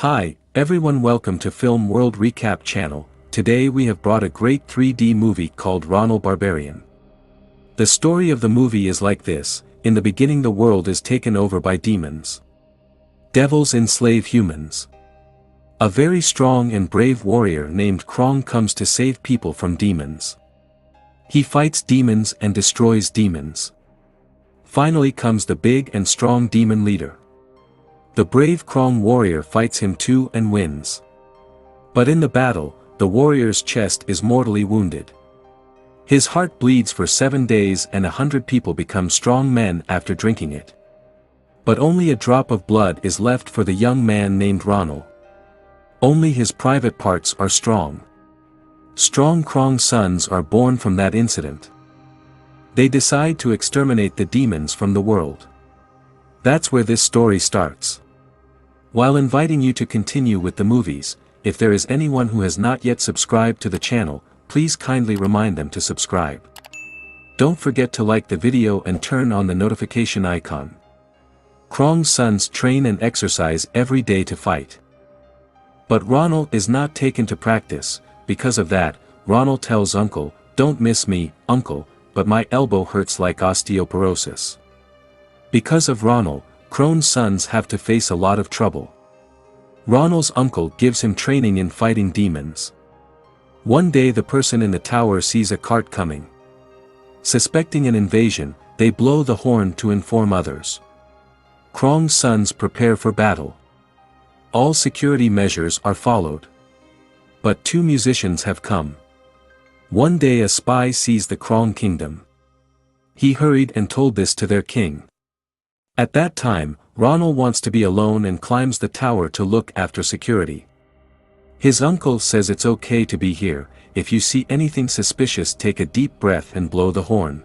Hi, everyone, welcome to Film World Recap channel. Today we have brought a great 3D movie called Ronal Barbarian. The story of the movie is like this: in the beginning the world is taken over by demons. Devils enslave humans. A very strong and brave warrior named Krong comes to save people from demons. He fights demons and destroys demons. Finally comes the big and strong demon leader. The brave Krong warrior fights him too and wins. But in the battle, the warrior's chest is mortally wounded. His heart bleeds for 7 days and 100 people become strong men after drinking it. But only a drop of blood is left for the young man named Ronal. Only his private parts are strong. Strong Krong sons are born from that incident. They decide to exterminate the demons from the world. That's where this story starts. While inviting you to continue with the movies, if there is anyone who has not yet subscribed to the channel, please kindly remind them to subscribe. Don't forget to like the video and turn on the notification icon. Krong's sons train and exercise every day to fight. But Ronal is not taken to practice. Because of that, Ronal tells Uncle, "Don't miss me, Uncle, but my elbow hurts like osteoporosis." Because of Ronal, Krong's sons have to face a lot of trouble. Ronal's uncle gives him training in fighting demons. One day the person in the tower sees a cart coming. Suspecting an invasion, they blow the horn to inform others. Krong's sons prepare for battle. All security measures are followed. But 2 musicians have come. One day a spy sees the Krong kingdom. He hurried and told this to their king. At that time, Ronal wants to be alone and climbs the tower to look after security. His uncle says it's okay to be here. If you see anything suspicious, take a deep breath and blow the horn.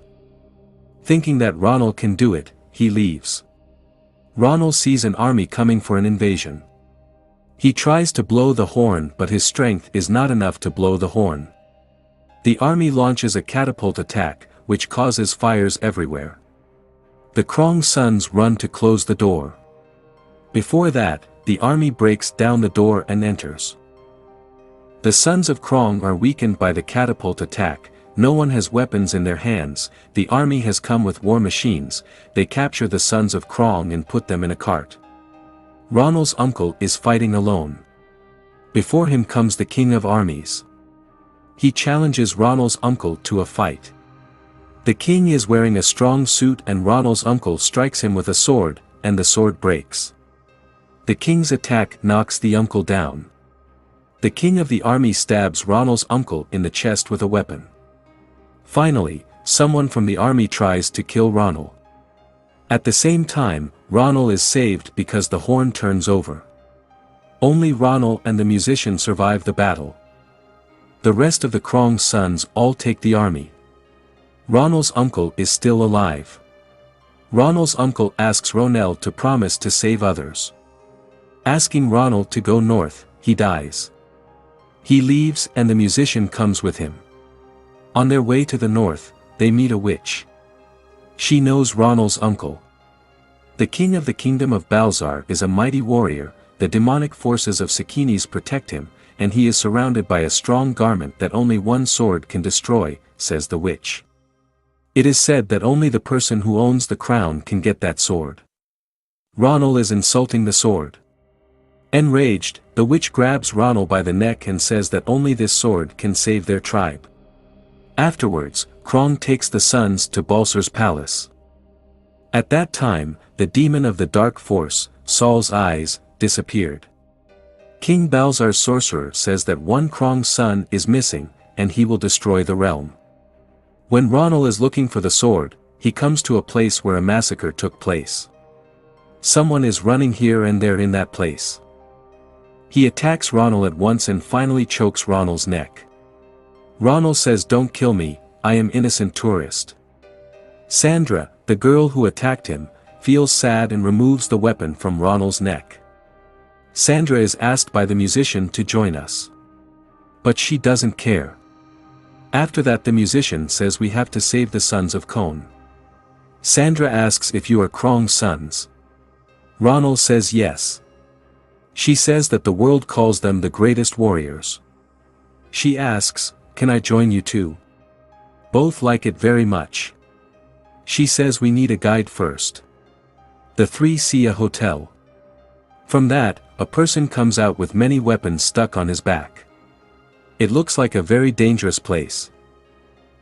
Thinking that Ronal can do it, he leaves. Ronal sees an army coming for an invasion. He tries to blow the horn, but his strength is not enough to blow the horn. The army launches a catapult attack, which causes fires everywhere. The Krong sons run to close the door. Before that, the army breaks down the door and enters. The sons of Krong are weakened by the catapult attack. No one has weapons in their hands. The army has come with war machines. They capture the sons of Krong and put them in a cart. Ronal's uncle is fighting alone. Before him comes the king of armies. He challenges Ronal's uncle to a fight. The king is wearing a strong suit and Ronal's uncle strikes him with a sword, and the sword breaks. The king's attack knocks the uncle down. The king of the army stabs Ronal's uncle in the chest with a weapon. Finally, someone from the army tries to kill Ronal. At the same time, Ronal is saved because the horn turns over. Only Ronal and the musician survive the battle. The rest of the Krong sons all take the army. Ronal's uncle is still alive. Ronal's uncle asks Ronal to promise to save others. Asking Ronal to go north, he dies. He leaves and the musician comes with him. On their way to the north, they meet a witch. She knows Ronal's uncle. The king of the kingdom of Balzar is a mighty warrior. The demonic forces of Sakinis protect him, and he is surrounded by a strong garment that only one sword can destroy, says the witch. It is said that only the person who owns the crown can get that sword. Ronal is insulting the sword. Enraged, the witch grabs Ronal by the neck and says that only this sword can save their tribe. Afterwards, Krong takes the sons to Balzar's palace. At that time, the demon of the dark force, Saul's eyes, disappeared. King Balzar's sorcerer says that one Krong son is missing, and he will destroy the realm. When Ronal is looking for the sword, he comes to a place where a massacre took place. Someone is running here and there in that place. He attacks Ronal at once and finally chokes Ronal's neck. Ronal says, "Don't kill me, I am innocent tourist." Sandra, the girl who attacked him, feels sad and removes the weapon from Ronal's neck. Sandra is asked by the musician to join us. But she doesn't care. After that the musician says we have to save the sons of Kone. Sandra asks if you are Krong's sons. Ronal says yes. She says that the world calls them the greatest warriors. She asks, "Can I join you too?" Both like it very much. She says we need a guide first. The three see a hotel. From that, a person comes out with many weapons stuck on his back. It looks like a very dangerous place.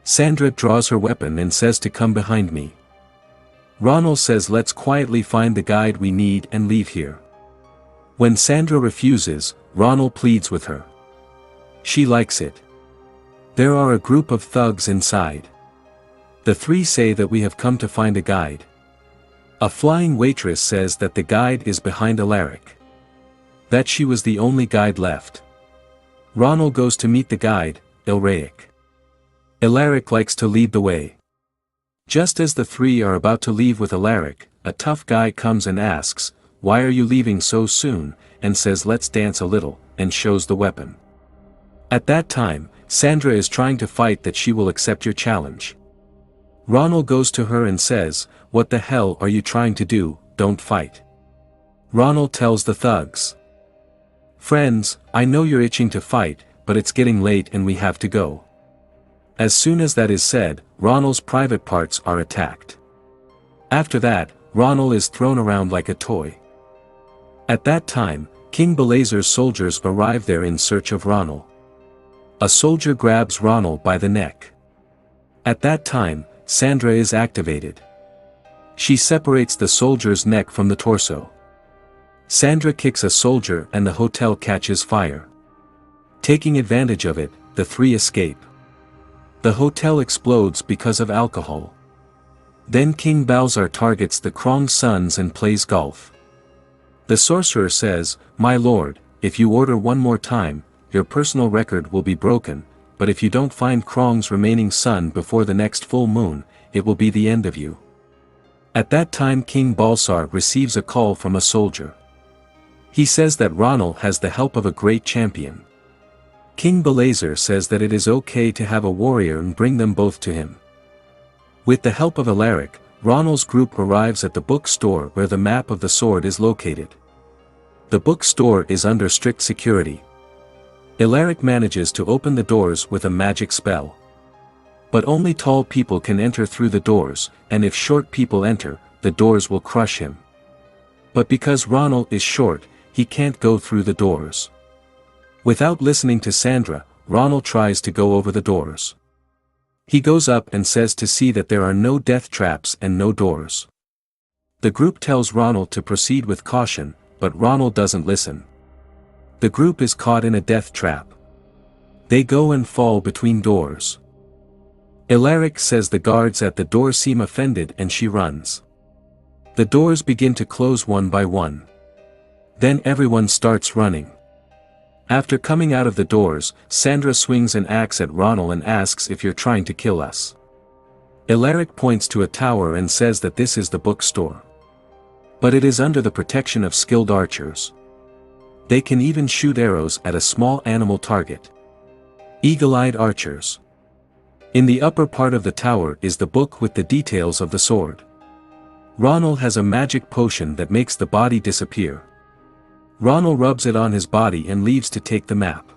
Sandra draws her weapon and says to come behind me. Ronal says let's quietly find the guide we need and leave here. When Sandra refuses, Ronal pleads with her. She likes it. There are a group of thugs inside. The three say that we have come to find a guide. A flying waitress says that the guide is behind Alaric. That she was the only guide left. Ronal goes to meet the guide, Alaric. Alaric likes to lead the way. Just as the three are about to leave with Alaric, a tough guy comes and asks, "Why are you leaving so soon?" and says let's dance a little, and shows the weapon. At that time, Sandra is trying to fight that she will accept your challenge. Ronal goes to her and says, "What the hell are you trying to do? Don't fight." Ronal tells the thugs. "Friends, I know you're itching to fight, but it's getting late and we have to go." As soon as that is said, Ronal's private parts are attacked. After that, Ronal is thrown around like a toy. At that time, King Belazar's soldiers arrive there in search of Ronal. A soldier grabs Ronal by the neck. At that time, Sandra is activated. She separates the soldier's neck from the torso. Sandra kicks a soldier and the hotel catches fire. Taking advantage of it, the three escape. The hotel explodes because of alcohol. Then King Balzar targets the Krong's sons and plays golf. The sorcerer says, "My lord, if you order one more time, your personal record will be broken, but if you don't find Krong's remaining son before the next full moon, it will be the end of you." At that time King Balzar receives a call from a soldier. He says that Ronal has the help of a great champion. King Belazar says that it is okay to have a warrior and bring them both to him. With the help of Alaric, Ronal's group arrives at the bookstore where the map of the sword is located. The bookstore is under strict security. Alaric manages to open the doors with a magic spell. But only tall people can enter through the doors, and if short people enter, the doors will crush him. But because Ronal is short, he can't go through the doors. Without listening to Sandra, Ronal tries to go over the doors. He goes up and says to see that there are no death traps and no doors. The group tells Ronal to proceed with caution, but Ronal doesn't listen. The group is caught in a death trap. They go and fall between doors. Alaric says the guards at the door seem offended and she runs. The doors begin to close one by one. Then everyone starts running. After coming out of the doors, Sandra swings an axe at Ronal and asks if you're trying to kill us. Alaric points to a tower and says that this is the bookstore. But it is under the protection of skilled archers. They can even shoot arrows at a small animal target. Eagle-eyed archers. In the upper part of the tower is the book with the details of the sword. Ronal has a magic potion that makes the body disappear. Ronal rubs it on his body and leaves to take the map.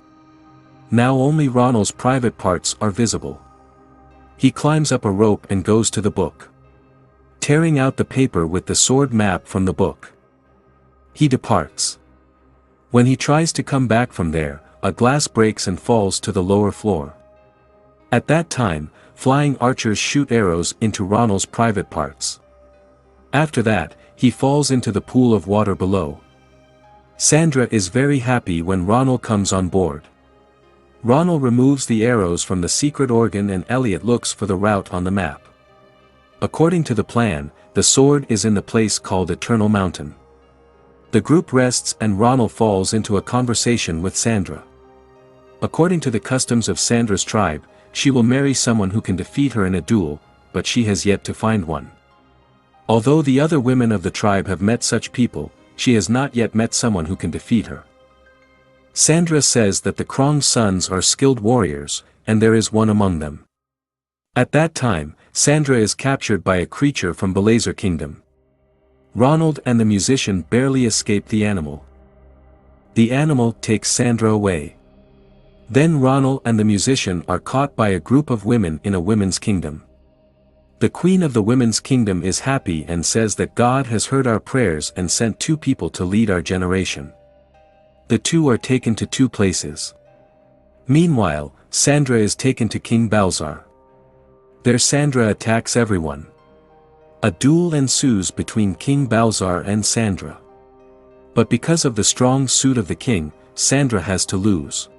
Now only Ronal's private parts are visible. He climbs up a rope and goes to the book. Tearing out the paper with the sword map from the book. He departs. When he tries to come back from there, a glass breaks and falls to the lower floor. At that time, flying archers shoot arrows into Ronal's private parts. After that, he falls into the pool of water below. Sandra is very happy when Ronal comes on board. Ronal removes the arrows from the secret organ and Elliot looks for the route on the map. According to the plan, the sword is in the place called Eternal Mountain. The group rests and Ronal falls into a conversation with Sandra. According to the customs of Sandra's tribe, she will marry someone who can defeat her in a duel, but she has yet to find one. Although the other women of the tribe have met such people, she has not yet met someone who can defeat her. Sandra says that the Krong's sons are skilled warriors, and there is one among them. At that time, Sandra is captured by a creature from Belazar Kingdom. Ronald and the musician barely escape the animal. The animal takes Sandra away. Then Ronal and the musician are caught by a group of women in a women's kingdom. The queen of the women's kingdom is happy and says that God has heard our prayers and sent 2 people to lead our generation. The 2 are taken to 2 places. Meanwhile, Sandra is taken to King Balzar. There Sandra attacks everyone. A duel ensues between King Balzar and Sandra. But because of the strong suit of the king, Sandra has to lose.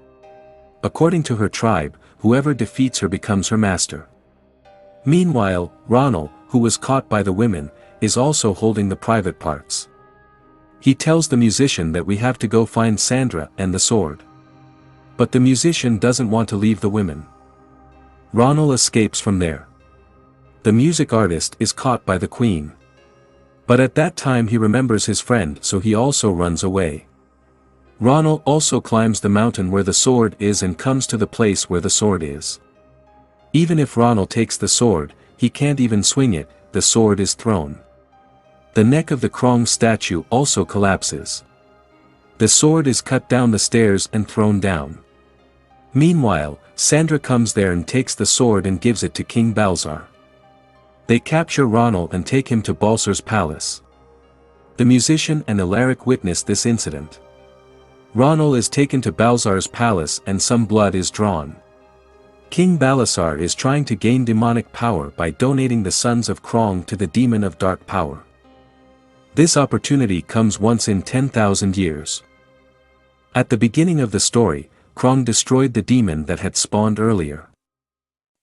According to her tribe, whoever defeats her becomes her master. Meanwhile, Ronal, who was caught by the women, is also holding the private parts. He tells the musician that we have to go find Sandra and the sword. But the musician doesn't want to leave the women. Ronal escapes from there. The music artist is caught by the queen. But at that time he remembers his friend, so he also runs away. Ronal also climbs the mountain where the sword is and comes to the place where the sword is. Even if Ronal takes the sword, he can't even swing it, the sword is thrown. The neck of the Krong statue also collapses. The sword is cut down the stairs and thrown down. Meanwhile, Sandra comes there and takes the sword and gives it to King Balzar. They capture Ronal and take him to Balzar's palace. The musician and Alaric witness this incident. Ronal is taken to Balzar's palace and some blood is drawn. King Balzar is trying to gain demonic power by donating the sons of Krong to the demon of dark power. This opportunity comes once in 10,000 years. At the beginning of the story, Krong destroyed the demon that had spawned earlier.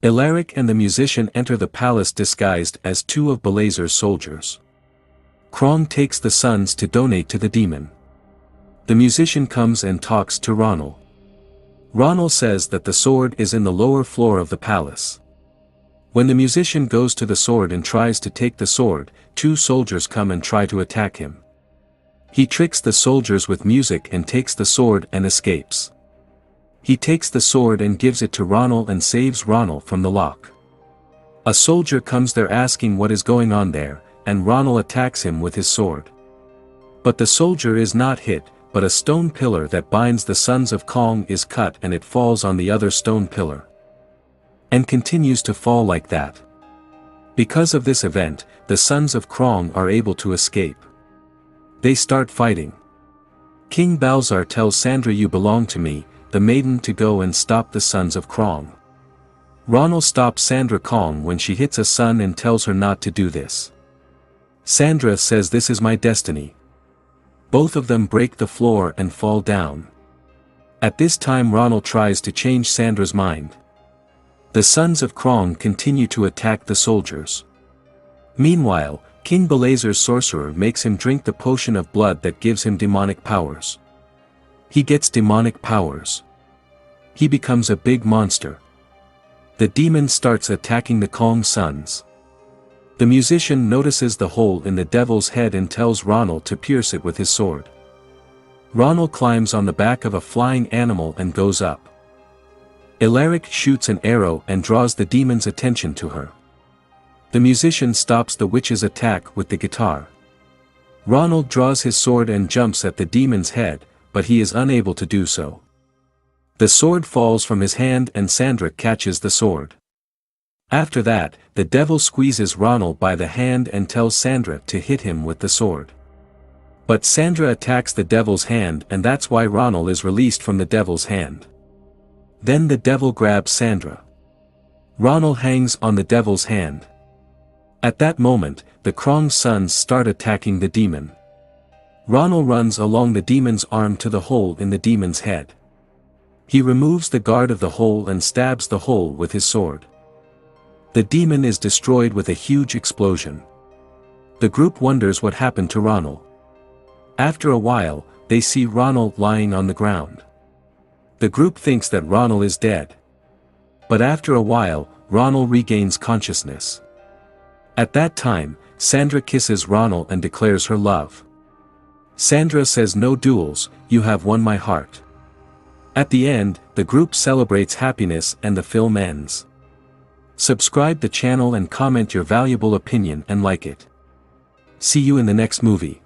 Alaric and the musician enter the palace disguised as 2 of Balazar's soldiers. Krong takes the sons to donate to the demon. The musician comes and talks to Ronal. Ronal says that the sword is in the lower floor of the palace. When the musician goes to the sword and tries to take the sword, 2 soldiers come and try to attack him. He tricks the soldiers with music and takes the sword and escapes. He takes the sword and gives it to Ronal and saves Ronal from the lock. A soldier comes there asking what is going on there, and Ronal attacks him with his sword. But the soldier is not hit, but a stone pillar that binds the sons of Krong is cut and it falls on the other stone pillar. And continues to fall like that. Because of this event, the sons of Krong are able to escape. They start fighting. King Balzar tells Sandra, "You belong to me," the maiden, to go and stop the sons of Krong. Ronal stops Sandra Krong when she hits a son and tells her not to do this. Sandra says, "This is my destiny." Both of them break the floor and fall down. At this time Ronal tries to change Sandra's mind. The sons of Krong continue to attack the soldiers. Meanwhile, King Balazar's sorcerer makes him drink the potion of blood that gives him demonic powers. He gets demonic powers. He becomes a big monster. The demon starts attacking the Krong sons. The musician notices the hole in the devil's head and tells Ronal to pierce it with his sword. Ronal climbs on the back of a flying animal and goes up. Alaric shoots an arrow and draws the demon's attention to her. The musician stops the witch's attack with the guitar. Ronal draws his sword and jumps at the demon's head, but he is unable to do so. The sword falls from his hand and Sandra catches the sword. After that, the devil squeezes Ronal by the hand and tells Sandra to hit him with the sword. But Sandra attacks the devil's hand and that's why Ronal is released from the devil's hand. Then the devil grabs Sandra. Ronal hangs on the devil's hand. At that moment, the Krong sons start attacking the demon. Ronal runs along the demon's arm to the hole in the demon's head. He removes the guard of the hole and stabs the hole with his sword. The demon is destroyed with a huge explosion. The group wonders what happened to Ronal. After a while, they see Ronal lying on the ground. The group thinks that Ronal is dead. But after a while, Ronal regains consciousness. At that time, Sandra kisses Ronal and declares her love. Sandra says, "No duels, you have won my heart." At the end, the group celebrates happiness and the film ends. Subscribe the channel and comment your valuable opinion and like it. See you in the next movie.